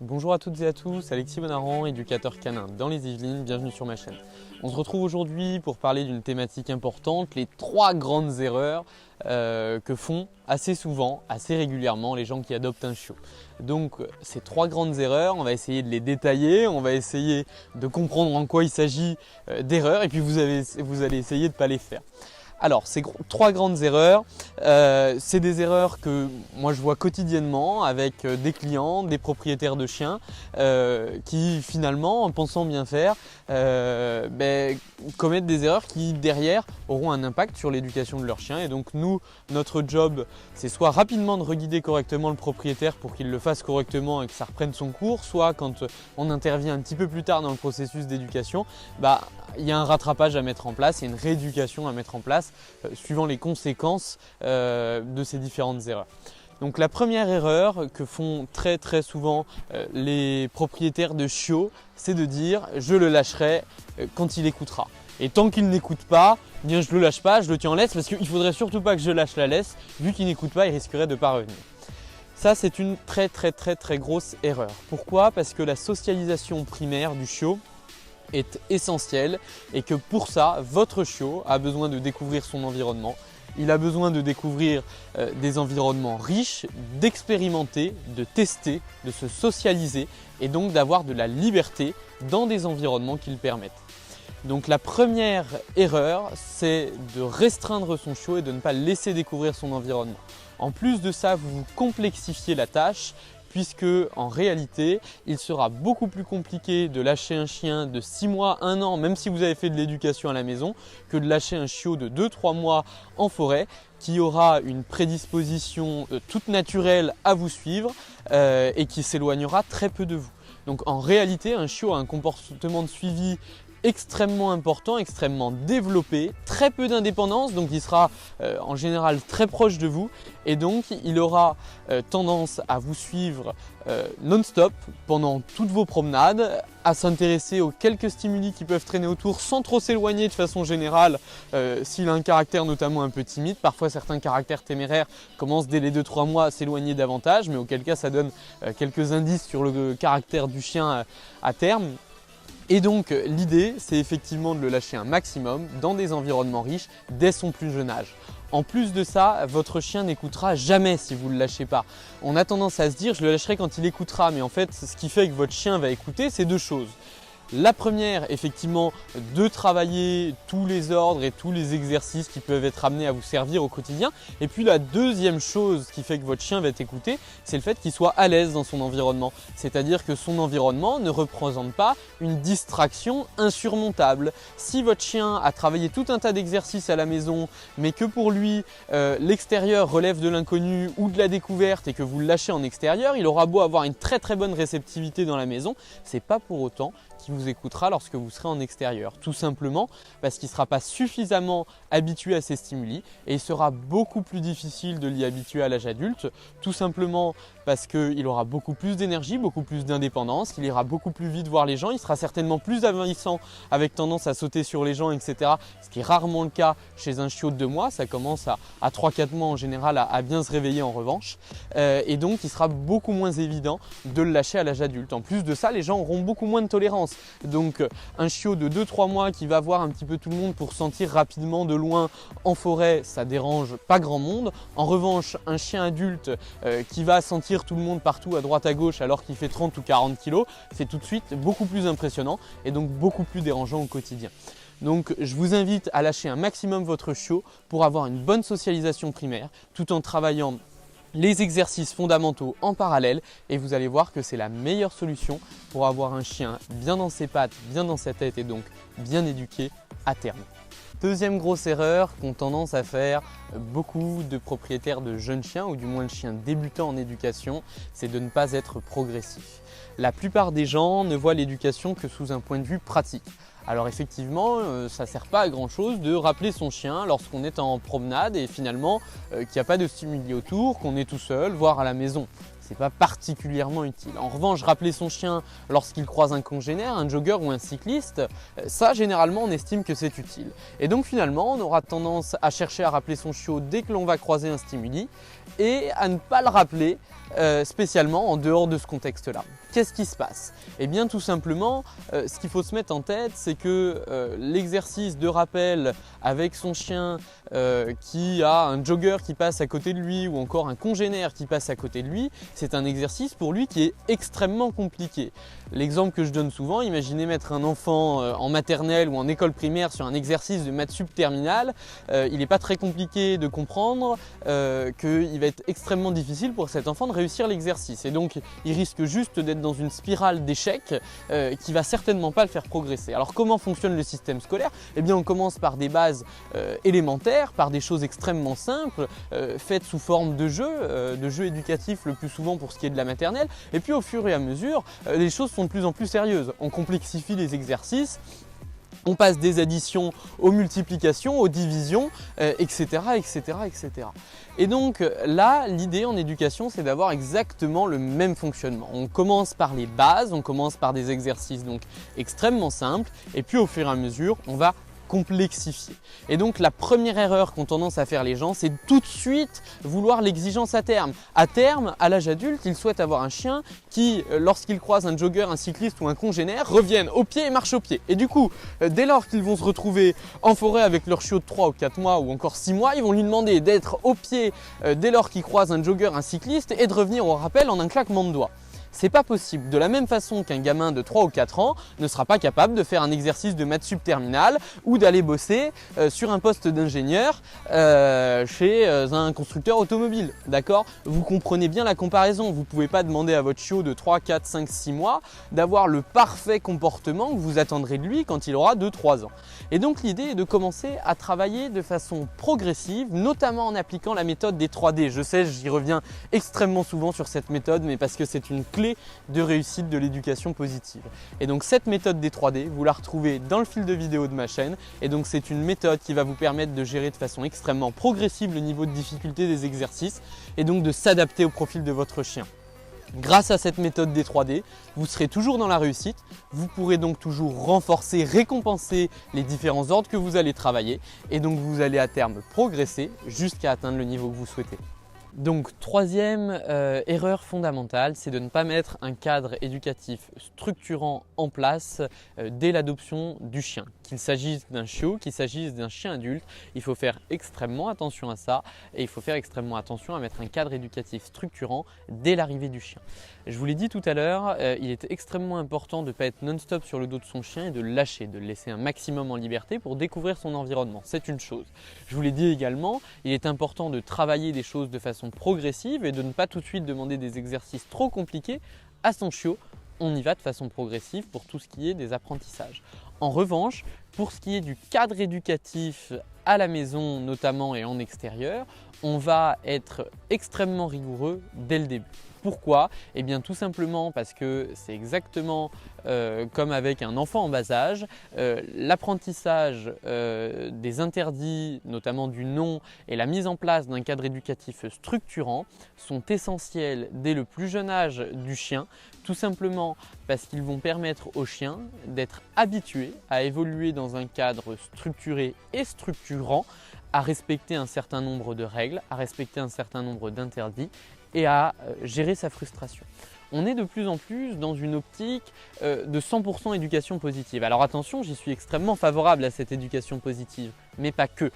Bonjour à toutes et à tous, Alexis Bonaran, éducateur canin dans les Yvelines, bienvenue sur ma chaîne. On se retrouve aujourd'hui pour parler d'une thématique importante, les 3 grandes erreurs que font assez souvent, assez régulièrement les gens qui adoptent un chiot. Donc ces 3 grandes erreurs, on va essayer de les détailler, on va essayer de comprendre en quoi il s'agit d'erreurs et puis vous allez essayer de ne pas les faire. Alors, ces 3 grandes erreurs, c'est des erreurs que moi je vois quotidiennement avec des clients, des propriétaires de chiens qui finalement, en pensant bien faire, commettent des erreurs qui derrière auront un impact sur l'éducation de leur chien. Et donc nous, notre job, c'est soit rapidement de reguider correctement le propriétaire pour qu'il le fasse correctement et que ça reprenne son cours, soit quand on intervient un petit peu plus tard dans le processus d'éducation, il y a un rattrapage à mettre en place, il y a une rééducation à mettre en place suivant les conséquences de ces différentes erreurs. Donc la première erreur que font très souvent les propriétaires de chiots, c'est de dire je le lâcherai quand il écoutera. Et tant qu'il n'écoute pas, bien je le lâche pas, je le tiens en laisse parce qu'il ne faudrait surtout pas que je lâche la laisse, vu qu'il n'écoute pas, il risquerait de ne pas revenir. Ça, c'est une très grosse erreur. Pourquoi? Parce que la socialisation primaire du chiot est essentielle et que pour ça, votre chiot a besoin de découvrir son environnement. Il a besoin de découvrir des environnements riches, d'expérimenter, de tester, de se socialiser et donc d'avoir de la liberté dans des environnements qui le permettent. Donc la première erreur, c'est de restreindre son chiot et de ne pas laisser découvrir son environnement. En plus de ça, vous complexifiez la tâche puisque en réalité, il sera beaucoup plus compliqué de lâcher un chien de 6 mois, 1 an, même si vous avez fait de l'éducation à la maison, que de lâcher un chiot de 2-3 mois en forêt qui aura une prédisposition toute naturelle à vous suivre et qui s'éloignera très peu de vous. Donc en réalité, un chiot a un comportement de suivi extrêmement important, extrêmement développé, très peu d'indépendance, donc il sera en général très proche de vous et donc il aura tendance à vous suivre non-stop pendant toutes vos promenades, à s'intéresser aux quelques stimuli qui peuvent traîner autour sans trop s'éloigner de façon générale s'il a un caractère notamment un peu timide. Parfois certains caractères téméraires commencent dès les 2-3 mois à s'éloigner davantage, mais auquel cas ça donne quelques indices sur le caractère du chien à terme. Et donc l'idée, c'est effectivement de le lâcher un maximum dans des environnements riches dès son plus jeune âge. En plus de ça, votre chien n'écoutera jamais si vous ne le lâchez pas. On a tendance à se dire je le lâcherai quand il écoutera, mais en fait ce qui fait que votre chien va écouter, c'est 2 choses. La première, effectivement, de travailler tous les ordres et tous les exercices qui peuvent être amenés à vous servir au quotidien. Et puis la deuxième chose qui fait que votre chien va t'écouter, c'est le fait qu'il soit à l'aise dans son environnement. C'est-à-dire que son environnement ne représente pas une distraction insurmontable. Si votre chien a travaillé tout un tas d'exercices à la maison, mais que pour lui, l'extérieur relève de l'inconnu ou de la découverte et que vous le lâchez en extérieur, il aura beau avoir une très bonne réceptivité dans la maison, c'est pas pour autant qu'il vous écoutera lorsque vous serez en extérieur. Tout simplement parce qu'il ne sera pas suffisamment habitué à ces stimuli et il sera beaucoup plus difficile de l'y habituer à l'âge adulte, tout simplement parce qu'il aura beaucoup plus d'énergie, beaucoup plus d'indépendance, qu'il ira beaucoup plus vite voir les gens, il sera certainement plus envahissant avec tendance à sauter sur les gens, etc. Ce qui est rarement le cas chez un chiot de 2 mois, ça commence à 3-4 mois en général à bien se réveiller en revanche. Et donc il sera beaucoup moins évident de le lâcher à l'âge adulte. En plus de ça, les gens auront beaucoup moins de tolérance. Donc un chiot de 2-3 mois qui va voir un petit peu tout le monde pour sentir rapidement de loin en forêt, ça dérange pas grand monde. En revanche, un chien adulte qui va sentir tout le monde partout à droite à gauche alors qu'il fait 30 ou 40 kg, c'est tout de suite beaucoup plus impressionnant et donc beaucoup plus dérangeant au quotidien. Donc je vous invite à lâcher un maximum votre chiot pour avoir une bonne socialisation primaire tout en travaillant les exercices fondamentaux en parallèle et vous allez voir que c'est la meilleure solution pour avoir un chien bien dans ses pattes, bien dans sa tête et donc bien éduqué à terme. Deuxième grosse erreur qu'ont tendance à faire beaucoup de propriétaires de jeunes chiens ou du moins de chiens débutants en éducation, c'est de ne pas être progressif. La plupart des gens ne voient l'éducation que sous un point de vue pratique. Alors effectivement, ça ne sert pas à grand chose de rappeler son chien lorsqu'on est en promenade et finalement qu'il n'y a pas de stimuli autour, qu'on est tout seul, voire à la maison. c'est pas particulièrement utile. En revanche, rappeler son chien lorsqu'il croise un congénère, un jogger ou un cycliste, ça généralement on estime que c'est utile. Et donc finalement on aura tendance à chercher à rappeler son chiot dès que l'on va croiser un stimuli et à ne pas le rappeler spécialement en dehors de ce contexte-là. Qu'est-ce qui se passe? Eh bien tout simplement, ce qu'il faut se mettre en tête, c'est que l'exercice de rappel avec son chien qui a un jogger qui passe à côté de lui ou encore un congénère qui passe à côté de lui, c'est un exercice pour lui qui est extrêmement compliqué. L'exemple que je donne souvent, imaginez mettre un enfant en maternelle ou en école primaire sur un exercice de maths sup terminale, il n'est pas très compliqué de comprendre qu'il va être extrêmement difficile pour cet enfant de réussir l'exercice et donc il risque juste d'être dans une spirale d'échecs qui va certainement pas le faire progresser. Alors comment fonctionne le système scolaire? Eh bien on commence par des bases élémentaires, par des choses extrêmement simples, faites sous forme de jeux éducatifs le plus souvent pour ce qui est de la maternelle, et puis au fur et à mesure, les choses sont de plus en plus sérieuses. On complexifie les exercices, on passe des additions aux multiplications, aux divisions, etc., etc., etc. Et donc là, l'idée en éducation, c'est d'avoir exactement le même fonctionnement. On commence par les bases, on commence par des exercices donc extrêmement simples, et puis au fur et à mesure, on va complexifier. Et donc la première erreur qu'ont tendance à faire les gens, c'est tout de suite vouloir l'exigence à terme. À terme, à l'âge adulte, ils souhaitent avoir un chien qui, lorsqu'ils croisent un jogger, un cycliste ou un congénère, revienne au pied et marche au pied. Et du coup, dès lors qu'ils vont se retrouver en forêt avec leur chiot de 3 ou 4 mois ou encore 6 mois, ils vont lui demander d'être au pied dès lors qu'ils croisent un jogger, un cycliste et de revenir au rappel en un claquement de doigts. C'est pas possible. De la même façon qu'un gamin de 3 ou 4 ans ne sera pas capable de faire un exercice de maths sup terminale ou d'aller bosser sur un poste d'ingénieur chez un constructeur automobile. D'accord? Vous comprenez bien la comparaison. Vous ne pouvez pas demander à votre chiot de 3, 4, 5, 6 mois d'avoir le parfait comportement que vous attendrez de lui quand il aura 2-3 ans. Et donc l'idée est de commencer à travailler de façon progressive, notamment en appliquant la méthode des 3D. Je sais, j'y reviens extrêmement souvent sur cette méthode, mais parce que c'est une clé de réussite de l'éducation positive. Et donc cette méthode des 3D, vous la retrouvez dans le fil de vidéo de ma chaîne. Et donc c'est une méthode qui va vous permettre de gérer de façon extrêmement progressive le niveau de difficulté des exercices et donc de s'adapter au profil de votre chien. Grâce à cette méthode des 3D, vous serez toujours dans la réussite, vous pourrez donc toujours renforcer, récompenser les différents ordres que vous allez travailler et donc vous allez à terme progresser jusqu'à atteindre le niveau que vous souhaitez. Donc troisième erreur fondamentale, c'est de ne pas mettre un cadre éducatif structurant en place dès l'adoption du chien. Qu'il s'agisse d'un chiot, qu'il s'agisse d'un chien adulte, il faut faire extrêmement attention à ça et il faut faire extrêmement attention à mettre un cadre éducatif structurant dès l'arrivée du chien. Je vous l'ai dit tout à l'heure, il est extrêmement important de ne pas être non-stop sur le dos de son chien et de le lâcher, de le laisser un maximum en liberté pour découvrir son environnement. C'est une chose. Je vous l'ai dit également, il est important de travailler des choses de façon progressive et de ne pas tout de suite demander des exercices trop compliqués à son chiot. On y va de façon progressive pour tout ce qui est des apprentissages. En revanche, pour ce qui est du cadre éducatif à la maison notamment et en extérieur, on va être extrêmement rigoureux dès le début. Pourquoi? Eh bien tout simplement parce que c'est exactement comme avec un enfant en bas âge, l'apprentissage des interdits, notamment du non, et la mise en place d'un cadre éducatif structurant sont essentiels dès le plus jeune âge du chien, tout simplement parce qu'ils vont permettre au chien d'être habitué à évoluer dans un cadre structuré et structurant, à respecter un certain nombre de règles, à respecter un certain nombre d'interdits et à gérer sa frustration. On est de plus en plus dans une optique de 100% éducation positive. Alors attention, j'y suis extrêmement favorable à cette éducation positive, mais pas que.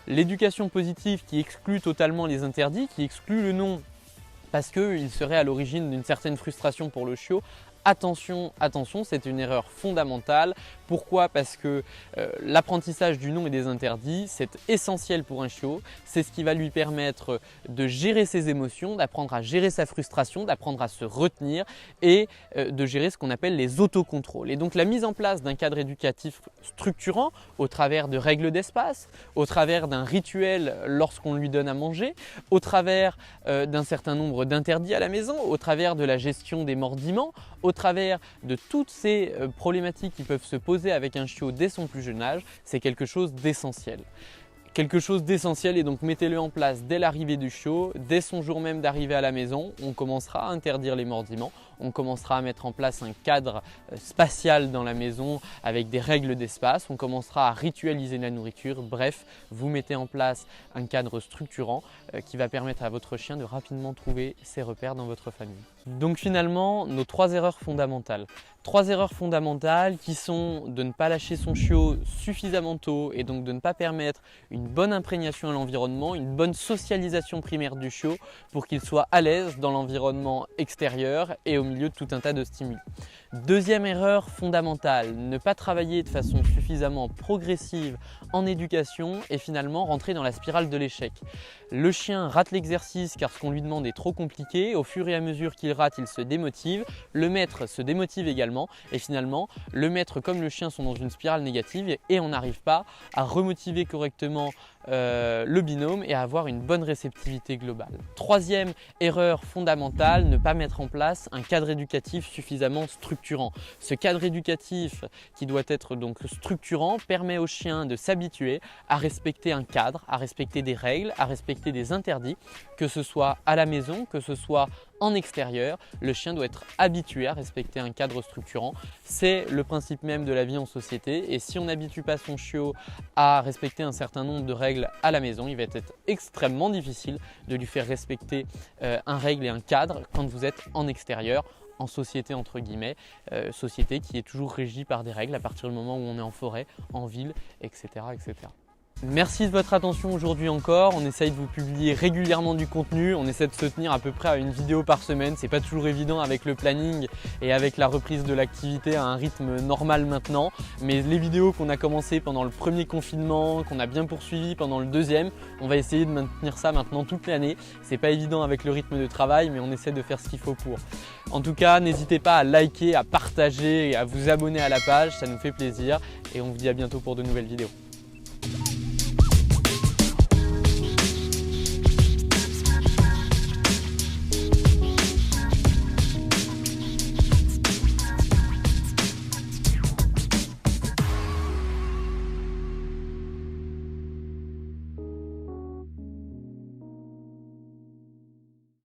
L'éducation positive qui exclut totalement les interdits, qui exclut le non parce qu'il serait à l'origine d'une certaine frustration pour le chiot. Attention, attention, c'est une erreur fondamentale. Pourquoi? Parce que l'apprentissage du non et des interdits, c'est essentiel pour un chiot. C'est ce qui va lui permettre de gérer ses émotions, d'apprendre à gérer sa frustration, d'apprendre à se retenir et de gérer ce qu'on appelle les autocontrôles. Et donc la mise en place d'un cadre éducatif structurant au travers de règles d'espace, au travers d'un rituel lorsqu'on lui donne à manger, au travers d'un certain nombre d'interdits à la maison, au travers de la gestion des mordiments, au travers de toutes ces problématiques qui peuvent se poser avec un chiot dès son plus jeune âge, c'est quelque chose d'essentiel. Quelque chose d'essentiel, et donc mettez-le en place dès l'arrivée du chiot, dès son jour même d'arrivée à la maison. On commencera à interdire les mordiments, on commencera à mettre en place un cadre spatial dans la maison avec des règles d'espace, on commencera à ritualiser la nourriture. Bref, vous mettez en place un cadre structurant qui va permettre à votre chien de rapidement trouver ses repères dans votre famille. Donc finalement, nos 3 erreurs fondamentales. 3 erreurs fondamentales qui sont de ne pas lâcher son chiot suffisamment tôt et donc de ne pas permettre une bonne imprégnation à l'environnement, une bonne socialisation primaire du chiot pour qu'il soit à l'aise dans l'environnement extérieur et au milieu de tout un tas de stimuli. Deuxième erreur fondamentale, ne pas travailler de façon suffisamment progressive en éducation et finalement rentrer dans la spirale de l'échec. Le chien rate l'exercice car ce qu'on lui demande est trop compliqué, au fur et à mesure qu'il rate, il se démotive, le maître se démotive également et finalement le maître comme le chien sont dans une spirale négative et on n'arrive pas à remotiver correctement le binôme et à avoir une bonne réceptivité globale. Troisième erreur fondamentale, ne pas mettre en place un cadre éducatif suffisamment structurant. Ce cadre éducatif qui doit être donc structurant permet au chien de s'habituer à respecter un cadre, à respecter des règles, à respecter des interdits, que ce soit à la maison, que ce soit en extérieur. Le chien doit être habitué à respecter un cadre structurant. C'est le principe même de la vie en société et si on n'habitue pas son chiot à respecter un certain nombre de règles à la maison, il va être extrêmement difficile de lui faire respecter un règle et un cadre quand vous êtes en extérieur, en société entre guillemets, société qui est toujours régie par des règles à partir du moment où on est en forêt, en ville, etc. etc. Merci de votre attention aujourd'hui encore. On essaye de vous publier régulièrement du contenu. On essaie de se tenir à peu près à une vidéo par semaine. C'est pas toujours évident avec le planning et avec la reprise de l'activité à un rythme normal maintenant. Mais les vidéos qu'on a commencé pendant le premier confinement, qu'on a bien poursuivi pendant le deuxième, on va essayer de maintenir ça maintenant toute l'année. C'est pas évident avec le rythme de travail, mais on essaie de faire ce qu'il faut pour. En tout cas, n'hésitez pas à liker, à partager et à vous abonner à la page. Ça nous fait plaisir et on vous dit à bientôt pour de nouvelles vidéos.